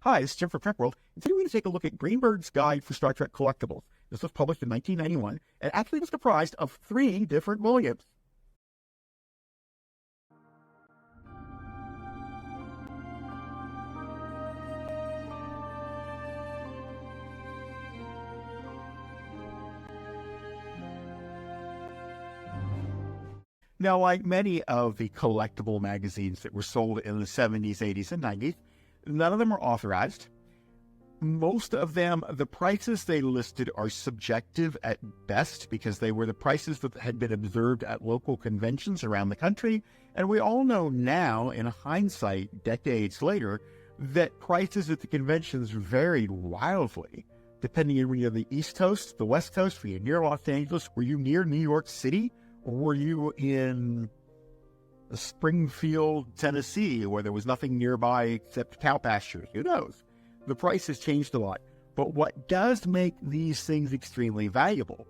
Hi, this is Jim from TrekWorld, and today we're going to take a look at Greenberg's Guide for Star Trek Collectibles. This was published in 1991, and actually was comprised of 3 different volumes. Now, like many of the collectible magazines that were sold in the 70s, 80s, and 90s, none of them are authorized. Most of them, the prices they listed are subjective at best because they were the prices that had been observed at local conventions around the country. And we all know now, in hindsight, decades later, that prices at the conventions varied wildly, depending on whether you're the East Coast, the West Coast, were you near Los Angeles, were you near New York City, or were you in Springfield, Tennessee, where there was nothing nearby except cow pastures? Who knows? The price has changed a lot. But what does make these things extremely valuable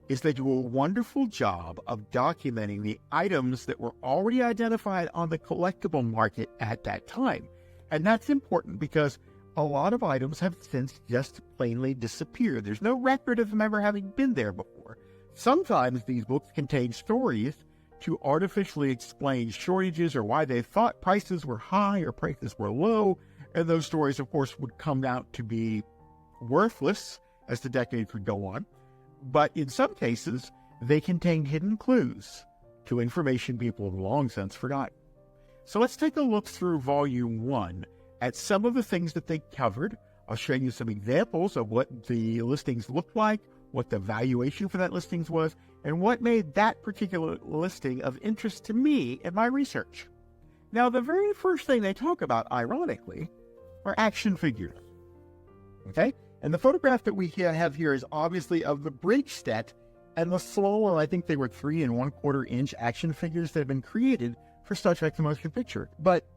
is they do a wonderful job of documenting the items that were already identified on the collectible market at that time. And that's important because a lot of items have since just plainly disappeared. There's no record of them ever having been there before. Sometimes these books contain stories to artificially explain shortages or why they thought prices were high or prices were low. And those stories, of course, would come out to be worthless as the decades would go on. But in some cases, they contain hidden clues to information people have long since forgotten. So let's take a look through Volume 1 at some of the things that they covered. I'll show you some examples of what the listings looked like, what the valuation for that listings was, and what made that particular listing of interest to me in my research. Now, the very first thing they talk about, ironically, are action figures. Okay? And the photograph that we have here is obviously of the bridge set and the smaller, I think they were 3 1/4 inch action figures that have been created for Star Trek The Motion Picture. But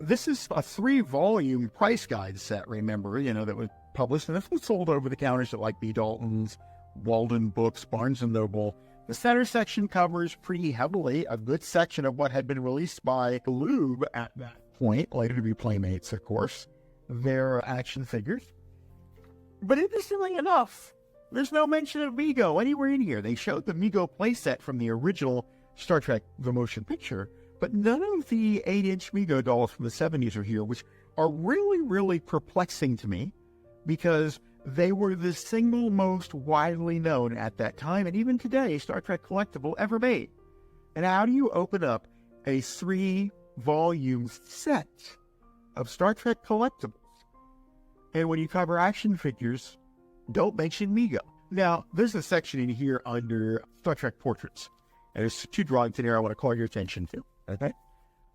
this is a 3-volume price guide set, remember, that was published, and this was sold over the counters at like B. Dalton's, Walden Books, Barnes & Noble. The center section covers pretty heavily a good section of what had been released by Lube at that point, later to be Playmates, of course, their action figures. But interestingly enough, there's no mention of Mego anywhere in here. They showed the Mego playset from the original Star Trek The Motion Picture, but none of the 8-inch Mego dolls from the 70s are here, which are really, really perplexing to me because they were the single most widely known at that time, and even today, Star Trek Collectible ever made. And how do you open up a 3-volume set of Star Trek Collectibles, and when you cover action figures, don't mention Mego? Now, there's a section in here under Star Trek Portraits, and there's 2 drawings in here I want to call your attention to. Okay?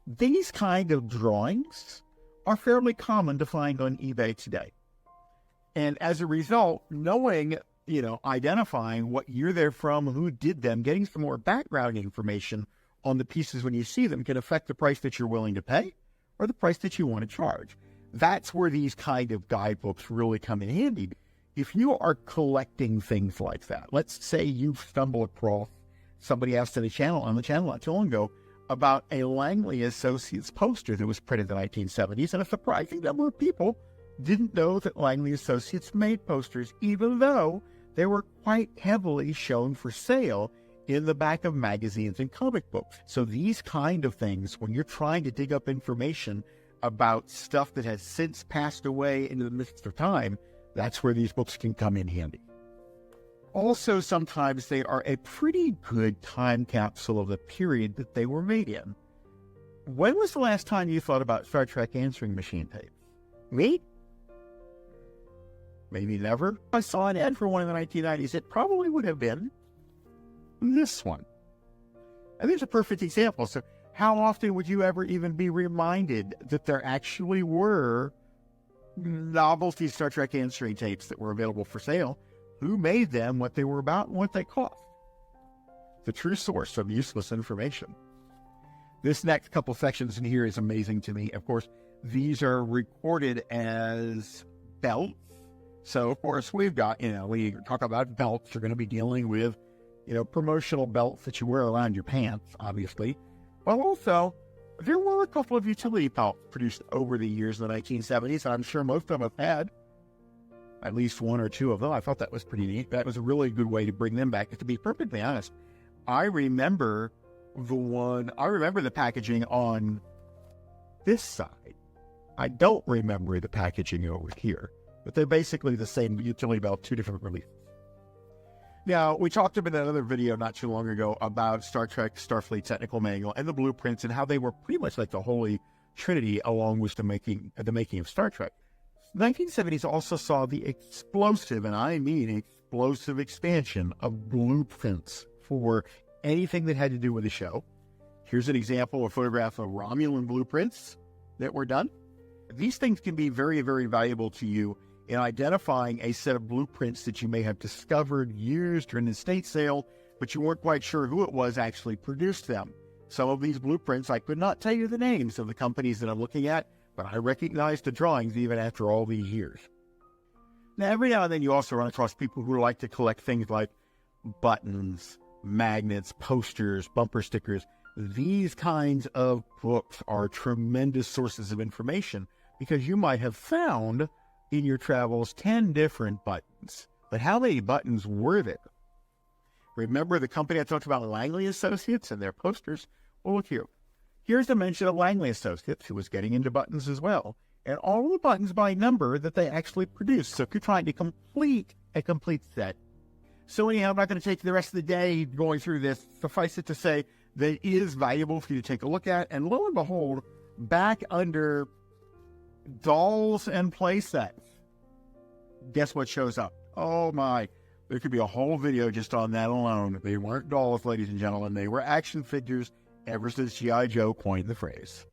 These kind of drawings are fairly common to find on eBay today. And as a result, knowing, identifying what year they're from, who did them, getting some more background information on the pieces when you see them can affect the price that you're willing to pay or the price that you want to charge. That's where these kind of guidebooks really come in handy. If you are collecting things like that, let's say you stumble across, somebody asked on the channel not too long ago, about a Langley Associates poster that was printed in the 1970s, and a surprising number of people didn't know that Langley Associates made posters, even though they were quite heavily shown for sale in the back of magazines and comic books. So these kind of things, when you're trying to dig up information about stuff that has since passed away into the midst of time, that's where these books can come in handy. Also, sometimes they are a pretty good time capsule of the period that they were made in. When was the last time you thought about Star Trek answering machine tapes? Me? Maybe never. I saw an ad for one in the 1990s. It probably would have been this one. And there's a perfect example. So how often would you ever even be reminded that there actually were novelty Star Trek answering tapes that were available for sale? Who made them, what they were about, and what they cost? The true source of useless information. This next couple sections in here is amazing to me. Of course, these are recorded as belts. So, of course, we've got, we talk about belts. You're going to be dealing with, promotional belts that you wear around your pants, obviously. But also, There were a couple of utility belts produced over the years in the 1970s, and I'm sure most of them have had at least one or two of them. I thought that was pretty neat. That was a really good way to bring them back. And to be perfectly honest, I remember the packaging on this side. I don't remember the packaging over here, but they're basically the same utility belt, two different releases. Now, we talked about another video not too long ago about Star Trek Starfleet Technical Manual and the blueprints and how they were pretty much like the holy trinity along with the making of Star Trek. The 1970s also saw the explosive, and I mean explosive, expansion of blueprints for anything that had to do with the show. Here's an example, a photograph of Romulan blueprints that were done. These things can be very, very valuable to you in identifying a set of blueprints that you may have discovered years during the estate sale, but you weren't quite sure who it was actually produced them. Some of these blueprints, I could not tell you the names of the companies that I'm looking at, but I recognize the drawings even after all these years. Now, every now and then you also run across people who like to collect things like buttons, magnets, posters, bumper stickers. These kinds of books are tremendous sources of information because you might have found in your travels 10 different buttons. But how many buttons were there? Remember the company I talked about, Langley Associates, and their posters? Well, look here. Here's a mention of Langley Associates, who was getting into buttons as well, and all the buttons by number that they actually produced. So if you're trying to complete a complete set. So anyhow, I'm not going to take the rest of the day going through this. Suffice it to say that it is valuable for you to take a look at. And lo and behold, back under dolls and play sets, guess what shows up? Oh my, there could be a whole video just on that alone. They weren't dolls, ladies and gentlemen. They were action figures ever since G.I. Joe coined the phrase.